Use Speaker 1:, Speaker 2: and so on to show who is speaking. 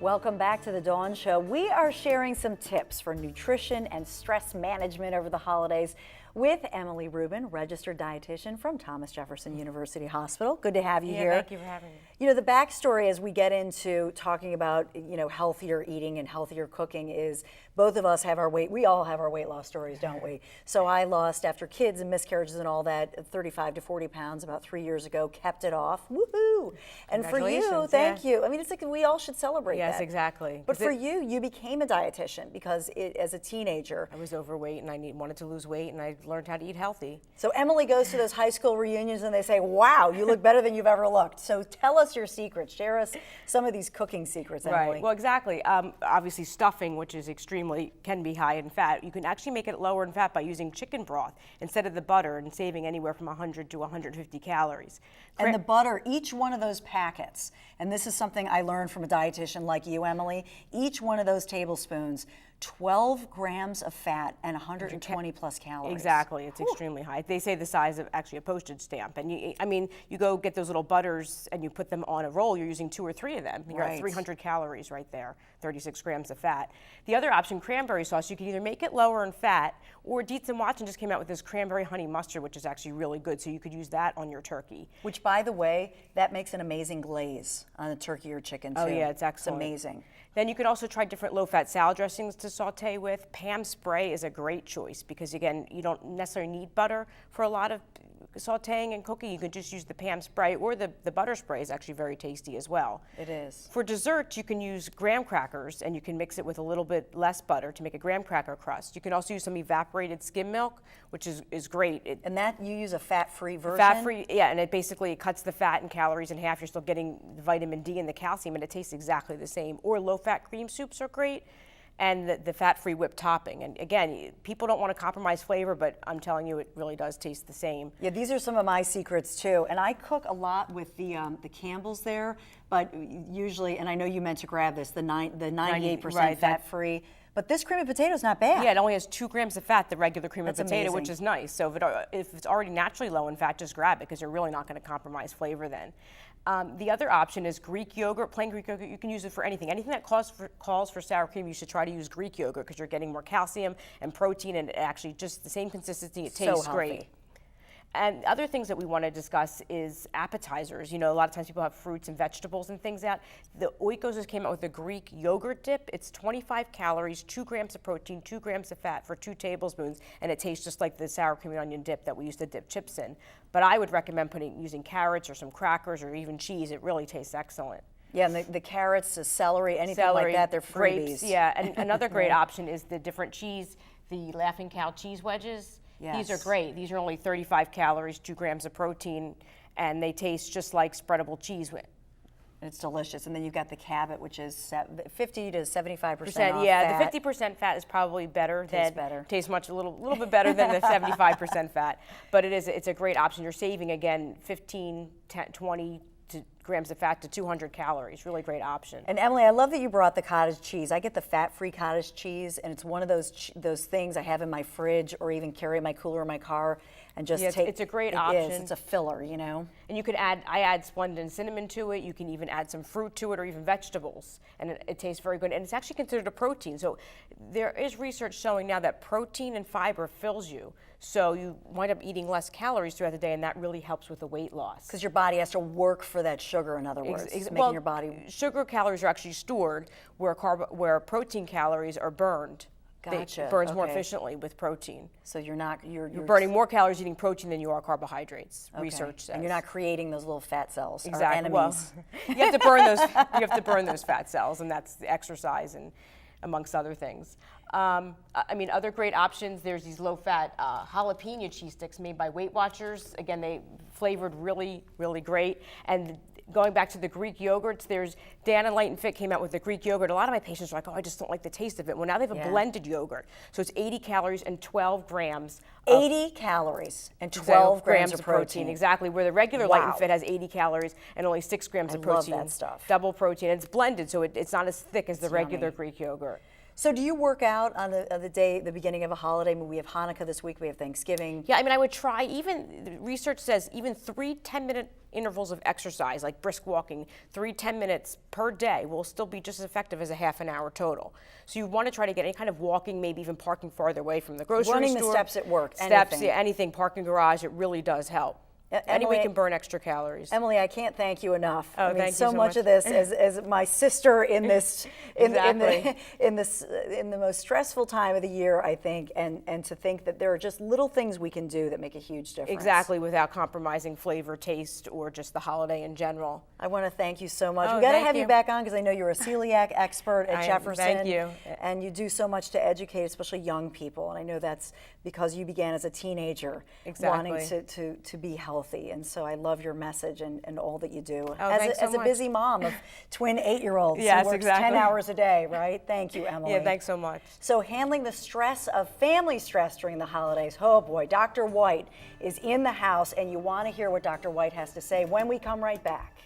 Speaker 1: Welcome back to the Dawn Show. We are sharing some tips for nutrition and stress management over the holidays with Emily Rubin, registered dietitian from Thomas Jefferson University Hospital. Good to have you here.
Speaker 2: Thank you for having me.
Speaker 1: You know, the backstory as we get into talking about, healthier eating and healthier cooking is both of us have our weight. We all have our weight loss stories, don't we? So I lost, after kids and miscarriages and all that, 35 to 40 pounds about 3 years ago, kept it off. Woohoo! And for you, thank you. I mean, it's like we all should celebrate that.
Speaker 2: Yes, exactly.
Speaker 1: But for you became a dietitian because as a teenager.
Speaker 2: I was overweight and I wanted to lose weight, and I learned how to eat healthy.
Speaker 1: So Emily goes to those high school reunions and they say, wow, you look better than you've ever looked. So tell us your secrets. Share us some of these cooking secrets, Emily.
Speaker 2: Right. Well, exactly. Obviously, stuffing, which is can be high in fat, you can actually make it lower in fat by using chicken broth instead of the butter and saving anywhere from 100 to 150 calories.
Speaker 1: And the butter, each one of those packets, and this is something I learned from a dietitian like you, Emily, each one of those tablespoons, 12 grams of fat and 120 plus calories.
Speaker 2: Exactly, it's extremely high. They say the size of actually a postage stamp. And you go get those little butters and you put them on a roll, you're using 2 or 3 of them. You're at 300 calories right there, 36 grams of fat. The other option, cranberry sauce, you can either make it lower in fat, or Dietz and Watson just came out with this cranberry honey mustard, which is actually really good, so you could use that on your turkey.
Speaker 1: Which, by the way, that makes an amazing glaze on a turkey or chicken too.
Speaker 2: Oh yeah, it's excellent.
Speaker 1: It's amazing.
Speaker 2: Then you could also try different low-fat salad dressings to saute with. Pam spray is a great choice because, again, you don't necessarily need butter for a lot of sauteing and cooking. You can just use the Pam spray, or the butter spray is actually very tasty as well.
Speaker 1: It is.
Speaker 2: For dessert, you can use graham crackers, and you can mix it with a little bit less butter to make a graham cracker crust. You can also use some evaporated skim milk, which is great.
Speaker 1: And that you use a fat-free version?
Speaker 2: Fat-free, yeah, and it basically cuts the fat and calories in half. You're still getting the vitamin D and the calcium, and it tastes exactly the same. Or low-fat cream soups are great, and the fat-free whipped topping. And again, people don't want to compromise flavor, but I'm telling you, it really does taste the same.
Speaker 1: Yeah, these are some of my secrets too. And I cook a lot with the Campbell's there, but usually, and I know you meant to grab this, the 98% fat-free. But this cream of potato is not bad.
Speaker 2: Yeah, it only has 2 grams of fat, the regular cream of potato,
Speaker 1: amazing.
Speaker 2: Which is nice. So if it's already naturally low in fat, just grab it because you're really not going to compromise flavor then. The other option is Greek yogurt, plain Greek yogurt. You can use it for anything. Anything that calls for sour cream, you should try to use Greek yogurt because you're getting more calcium and protein, and it actually just the same consistency. It tastes great. And other things that we want to discuss is appetizers. You know, a lot of times people have fruits and vegetables and things out. The Oikos just came out with a Greek yogurt dip. It's 25 calories, 2 grams of protein, 2 grams of fat for 2 tablespoons, and it tastes just like the sour cream and onion dip that we used to dip chips in. But I would recommend using carrots or some crackers or even cheese. It really tastes excellent.
Speaker 1: Yeah, and the carrots, the celery, anything like that, they're freebies.
Speaker 2: Grapes, yeah, and another great option is the different cheese, the Laughing Cow cheese wedges.
Speaker 1: Yes.
Speaker 2: These are great. These are only 35 calories, 2 grams of protein, and they taste just like spreadable cheese.
Speaker 1: It's delicious. And then you've got the Cabot, which is 50 to 75% off
Speaker 2: yeah,
Speaker 1: fat.
Speaker 2: the 50% fat is probably better. Tastes a little bit better than the 75% fat. But it's a great option. You're saving, again, 15, 10, 20 grams of fat to 200 calories. Really great option.
Speaker 1: And Emily, I love that you brought the cottage cheese. I get the fat-free cottage cheese, and it's one of those things I have in my fridge or even carry in my cooler in my car and just take.
Speaker 2: It's a great option.
Speaker 1: It's a filler, you know.
Speaker 2: And you could I add Splenda and cinnamon to it. You can even add some fruit to it or even vegetables, and it tastes very good. And it's actually considered a protein. So there is research showing now that protein and fiber fills you. So you wind up eating less calories throughout the day, and that really helps with the weight loss.
Speaker 1: Because your body has to work for that sugar, in other words, making your body.
Speaker 2: Sugar calories are actually stored, where protein calories are burned.
Speaker 1: Gotcha.
Speaker 2: It burns more efficiently with protein.
Speaker 1: So you're
Speaker 2: burning more calories eating protein than you are carbohydrates.
Speaker 1: Okay.
Speaker 2: Research says.
Speaker 1: And you're not creating those little fat cells.
Speaker 2: Exactly.
Speaker 1: Our enemies.
Speaker 2: Well, you have to burn those. You have to burn those fat cells, and that's the exercise and amongst other things. Other great options. There's these low-fat jalapeno cheese sticks made by Weight Watchers. Again, they flavored really, really great. And going back to the Greek yogurts, there's Dan and Light and Fit came out with the Greek yogurt. A lot of my patients are like, oh, I just don't like the taste of it. Well, now they have a blended yogurt. So it's 80 calories and 12 grams.
Speaker 1: 80 calories and 12 grams of protein.
Speaker 2: Exactly, where the regular Light and Fit has 80 calories and only 6 grams of protein.
Speaker 1: I love that stuff.
Speaker 2: Double protein. And it's blended, so it's not as thick as the regular Greek yogurt.
Speaker 1: So do you work out on the day, the beginning of a holiday? I mean, we have Hanukkah this week, we have Thanksgiving.
Speaker 2: Yeah, I mean, I would try, even the research says even 3 10-minute intervals of exercise, like brisk walking, 3 10 minutes per day will still be just as effective as a half an hour total. So you want to try to get any kind of walking, maybe even parking farther away from the grocery store.
Speaker 1: Running the steps at work,
Speaker 2: steps,
Speaker 1: anything.
Speaker 2: yeah, anything, parking garage, it really does help. Any way you can burn extra calories.
Speaker 1: Emily, I can't thank you enough.
Speaker 2: Oh,
Speaker 1: I mean,
Speaker 2: thank you
Speaker 1: so
Speaker 2: so
Speaker 1: much
Speaker 2: much.
Speaker 1: of this, as my sister in this,
Speaker 2: Exactly.
Speaker 1: in the most stressful time of the year, I think, and to think that there are just little things we can do that make a huge difference.
Speaker 2: Exactly, without compromising flavor, taste, or just the holiday in general.
Speaker 1: I want to thank you so much.
Speaker 2: Oh,
Speaker 1: We got to
Speaker 2: thank
Speaker 1: have you
Speaker 2: you.
Speaker 1: back on because I know you're a celiac expert at
Speaker 2: I am.
Speaker 1: Jefferson.
Speaker 2: Thank you.
Speaker 1: And you do so much to educate, especially young people. And I know that's because you began as a teenager wanting to be healthy. And so I love your message and all that you do.
Speaker 2: Oh, thanks so
Speaker 1: as a
Speaker 2: much.
Speaker 1: busy mom of twin 8-year-olds
Speaker 2: Yes,
Speaker 1: who works
Speaker 2: exactly.
Speaker 1: 10 hours a day, right? Thank you, Emily.
Speaker 2: Yeah, thanks so much.
Speaker 1: So handling the stress of family stress during the holidays. Oh boy, Dr. White is in the house, and you want to hear what Dr. White has to say when we come right back.